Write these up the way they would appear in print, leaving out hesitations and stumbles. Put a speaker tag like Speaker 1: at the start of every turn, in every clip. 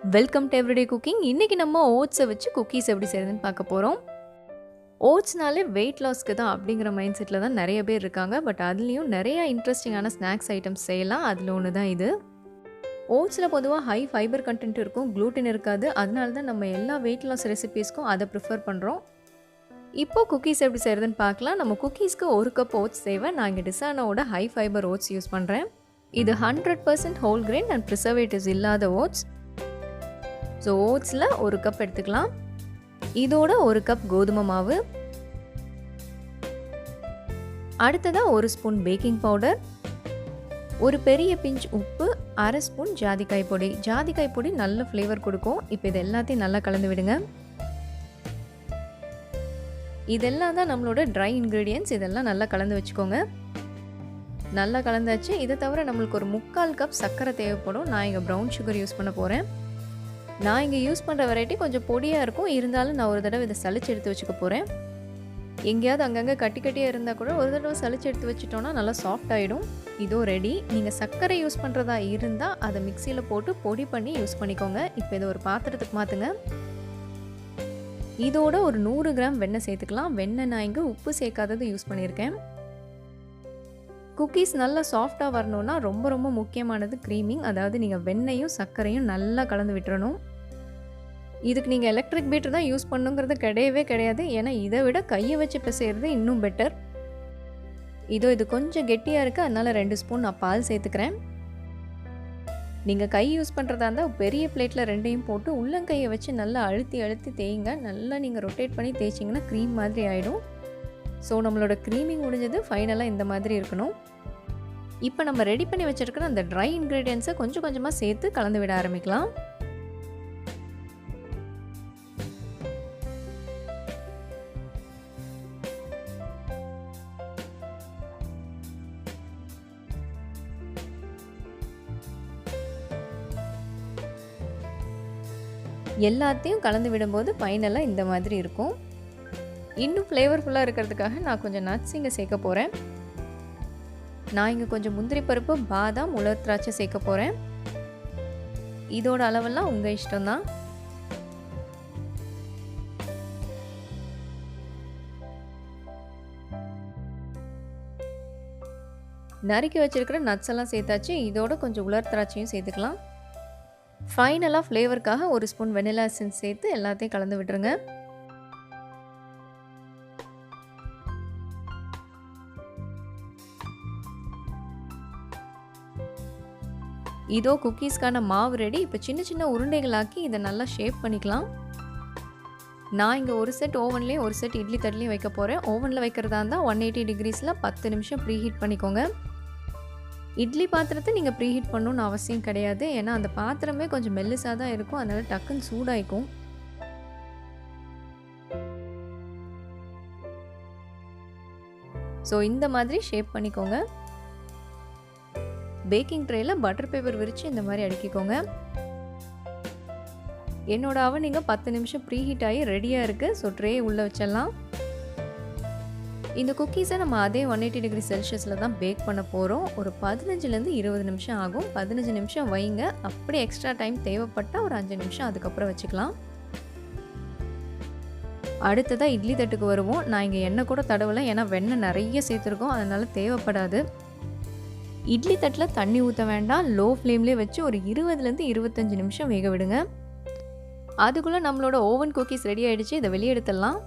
Speaker 1: Welcome to everyday cooking. இன்றைக்கி நம்ம ஓட்ஸை வச்சு குக்கீஸ் எப்படி செய்கிறதுன்னு பார்க்க போகிறோம். ஓட்ஸ்னாலே வெயிட் லாஸ்க்கு தான் அப்படிங்கிற மைண்ட் செட்டில் தான் நிறைய பேர் இருக்காங்க. பட் அதுலேயும் நிறையா இன்ட்ரெஸ்டிங்கான ஸ்நாக்ஸ் ஐட்டம்ஸ் செய்யலாம். அதில் ஒன்று தான் இது. ஓட்ஸில் பொதுவாக ஹை ஃபைபர் கண்டென்ட் இருக்கும், க்ளூட்டின் இருக்காது. அதனால தான் நம்ம எல்லா வெயிட் லாஸ் ரெசிபீஸ்க்கும் அதை ப்ரிஃபர் பண்ணுறோம். இப்போது குக்கீஸ் எப்படி செய்கிறதுன்னு பார்க்கலாம். நம்ம குக்கீஸ்க்கு 1 கப் ஓட்ஸ் தேவை. நான் இங்கே டிசானோட ஹை ஃபைபர் ஓட்ஸ் யூஸ் பண்ணுறேன். இது 100% ஹோல் கிரெயின் அண்ட் ப்ரிசர்வேட்டிவ்ஸ் இல்லாத ஓட்ஸ். ஸோ ஓட்ஸில் 1 கப் எடுத்துக்கலாம். இதோட 1 கப் கோதுமை மாவு, அடுத்ததாக 1 ஸ்பூன் பேக்கிங் பவுடர், ஒரு பெரிய பிஞ்ச் உப்பு, அரை ஸ்பூன் ஜாதிக்காய் பொடி. ஜாதிக்காய் பொடி நல்ல ஃப்ளேவர் கொடுக்கும். இப்போ இது எல்லாத்தையும் நல்லா கலந்து விடுங்க. இதெல்லாம் தான் நம்மளோட ட்ரை இன்க்ரீடியன்ட்ஸ். இதெல்லாம் நல்லா கலந்து வச்சுக்கோங்க. நல்லா கலந்தாச்சு. இதை தவிர நம்மளுக்கு ஒரு 3/4 கப் சர்க்கரை தேவைப்படும். நான் இங்கே ப்ரௌன் சுகர் யூஸ் பண்ண போகிறேன். நான் இங்கே யூஸ் பண்ணுற வெரைட்டி கொஞ்சம் பொடியாக இருக்கும். இருந்தாலும் நான் ஒரு தடவை இதை சளிச்சு எடுத்து வச்சுக்க போகிறேன். எங்கேயாவது அங்கங்கே கட்டி கட்டியாக இருந்தால் கூட ஒரு தடவை சளிச்சு எடுத்து வச்சுட்டோன்னா நல்லா சாஃப்ட் ஆகிடும். இதோ ரெடி. நீங்கள் சர்க்கரை யூஸ் பண்ணுறதா இருந்தால் அதை மிக்சியில் போட்டு பொடி பண்ணி யூஸ் பண்ணிக்கோங்க. இப்போ இதை ஒரு பாத்திரத்துக்கு மாற்றுங்க. இதோட ஒரு 100 கிராம் வெண்ணெய் சேர்த்துக்கலாம். வெண்ணெய் நான் இங்கே உப்பு சேர்க்காதது யூஸ் பண்ணியிருக்கேன். குக்கீஸ் நல்லா சாஃப்டாக வரணும்னா ரொம்ப ரொம்ப முக்கியமானது க்ரீமிங். அதாவது நீங்கள் வெண்ணெயும் சர்க்கரையும் நல்லா கலந்து விட்டுறணும். இதுக்கு நீங்கள் எலக்ட்ரிக் பீட்டர் தான் யூஸ் பண்ணுங்கிறது கிடையவே கிடையாது. ஏன்னா இதை விட கையை வச்சு பிசைறது இன்னும் பெட்டர். இது கொஞ்சம் கெட்டியாக இருக்குது, அதனால் 2 ஸ்பூன் நான் பால் சேர்த்துக்கிறேன். நீங்கள் கை யூஸ் பண்ணுறதா இருந்தால் பெரிய பிளேட்டில் 2யும் போட்டு உள்ளங்கையை வச்சு நல்லா அழுத்தி அழுத்தி தேய்ங்க. நல்லா நீங்கள் ரொட்டேட் பண்ணி தேய்ச்சிங்கன்னா க்ரீம் மாதிரி ஆகிடும். ஸோ நம்மளோட க்ரீமிங் முடிஞ்சது. ஃபைனலாக இந்த மாதிரி இருக்கணும். இப்போ நம்ம ரெடி பண்ணி வச்சுருக்கிற அந்த ட்ரை இன்க்ரீடியன்ஸை கொஞ்சம் கொஞ்சமாக சேர்த்து கலந்து விட ஆரம்பிக்கலாம். எல்லாத்தையும் கலந்து விடும்போது ஃபைனலாக இந்த மாதிரி இருக்கும். இன்னும் ஃப்ளேவர்ஃபுல்லாக இருக்கிறதுக்காக நான் கொஞ்சம் நட்ஸ் இங்கே சேர்க்க போகிறேன். நான் இங்கே கொஞ்சம் முந்திரி பருப்பு, பாதாம், உலர் திராட்சை சேர்க்க போகிறேன். இதோட அளவெல்லாம் உங்கள் இஷ்டம்தான். நறுக்கி வச்சிருக்கிற நட்ஸ் எல்லாம் சேர்த்தாச்சு. இதோட கொஞ்சம் உலர் திராட்சையும் சேர்த்துக்கலாம். ஃபைனலாக ஃப்ளேவருக்காக 1 ஸ்பூன் வெனிலா எசன்ஸ் சேர்த்து எல்லாத்தையும் கலந்து விட்டுருங்க. இதோ குக்கீஸ்க்கான மாவு ரெடி. இப்போ சின்ன சின்ன உருண்டைகளாக்கி இதை நல்லா ஷேப் பண்ணிக்கலாம். நான் இங்கே ஒரு செட் ஓவன்லேயும் ஒரு செட் இட்லி தட்டுலையும் வைக்க போகிறேன். ஓவனில் வைக்கிறதா இருந்தால் 180 டிகிரிஸில் 10 நிமிஷம் ப்ரீஹீட் பண்ணிக்கோங்க. இட்லி பாத்திரத்தை நீங்கள் ப்ரீஹீட் பண்ணணுன்னு அவசியம் கிடையாது. ஏன்னா அந்த பாத்திரமே கொஞ்சம் மெல்லிசாக தான் இருக்கும், அதனால் டக்குன்னு சூடாயிக்கும். ஸோ இந்த மாதிரி ஷேப் பண்ணிக்கோங்க. பேக்கிங் ட்ரேயில் பட்டர் பேப்பர் விரித்து இந்த மாதிரி அடுக்கிக்கோங்க. என்னோட அவன் நீங்கள் 10 நிமிஷம் ப்ரீஹீட் ஆகி ரெடியாக இருக்குது. ஸோ ட்ரே உள்ளே வச்சிடலாம். இந்த குக்கீஸை நம்ம அதே 180 டிகிரி செல்சியஸில் தான் பேக் பண்ண போகிறோம். ஒரு 15லேருந்து 20 நிமிஷம் ஆகும். 15 நிமிஷம் வைங்க. அப்படி எக்ஸ்ட்ரா டைம் தேவைப்பட்டால் ஒரு 5 நிமிஷம் அதுக்கப்புறம் வச்சுக்கலாம். அடுத்ததாக இட்லி தட்டுக்கு வருவோம். நான் இங்கே எண்ணெய் கூட தடவலை, ஏன்னா வெண்ணெய் நிறைய சேர்த்துருக்கோம், அதனால் தேவைப்படாது. இட்லி தட்டில் தண்ணி ஊற்ற வேண்டாம். லோ ஃப்ளேம்லேயே வச்சு ஒரு 20லேருந்து 25 நிமிஷம் வேக விடுங்க. அதுக்குள்ளே நம்மளோட ஓவன் குக்கீஸ் ரெடி ஆகிடுச்சு. இதை வெளியே எடுத்துடலாம்.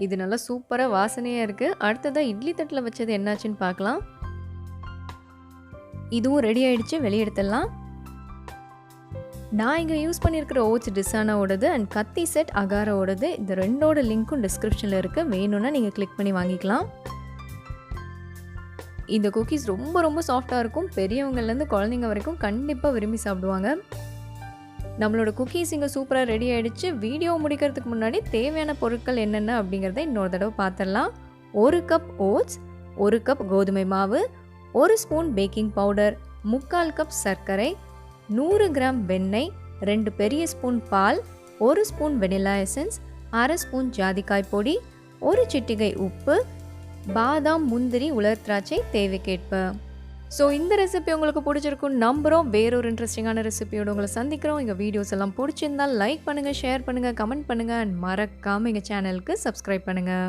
Speaker 1: இது நல்லா சூப்பராக வாசனையாக இருக்குது. அடுத்ததாக இட்லி தட்டில் வச்சது என்னாச்சுன்னு பார்க்கலாம். இதுவும் ரெடி ஆகிடுச்சு. வெளியே எடுத்துடலாம். நான் இங்கே யூஸ் பண்ணியிருக்கிற ஓட்ஸ் டிசானாவோடது அண்ட் கத்தி செட் அகாராவோடது. இந்த ரெண்டோட லிங்க்கும் டிஸ்கிரிப்ஷனில் இருக்குது. வேணும்னா நீங்கள் கிளிக் பண்ணி வாங்கிக்கலாம். இந்த குக்கீஸ் ரொம்ப ரொம்ப சாஃப்டாக இருக்கும். பெரியவங்கள்லேருந்து குழந்தைங்க வரைக்கும் கண்டிப்பாக விரும்பி சாப்பிடுவாங்க. நம்மளோட குக்கீஸ் இங்கே சூப்பராக ரெடி ஆகிடுச்சு. வீடியோ முடிக்கிறதுக்கு முன்னாடி தேவையான பொருட்கள் என்னென்ன அப்படிங்கிறத இன்னொரு தடவை பார்த்துடலாம். 1 கப் ஓட்ஸ், 1 கப் கோதுமை மாவு, 1 ஸ்பூன் பேக்கிங் பவுடர், 3/4 கப் சர்க்கரை, 100 கிராம் வெண்ணெய், 2 பெரிய ஸ்பூன் பால், 1 ஸ்பூன் வெனிலா எசன்ஸ், அரை ஸ்பூன் ஜாதிக்காய் பொடி, 1 சிட்டிகை உப்பு, பாதாம், முந்திரி, உலர் திராட்சை தேவைக்கேற்ப. ஸோ இந்த ரெசிபி உங்களுக்கு பிடிச்சிருக்கும் நம்புகிறோம். வேறொரு இன்ட்ரெஸ்டிங்கான ரெசிபியோட உங்களை சந்திக்கிறோம். எங்கள் வீடியோஸ் எல்லாம் பிடிச்சிருந்தால் லைக் பண்ணுங்கள், ஷேர் பண்ணுங்கள், கமெண்ட் பண்ணுங்கள் அண்ட் மறக்காமல் எங்கள் சேனலுக்கு சப்ஸ்கிரைப் பண்ணுங்கள்.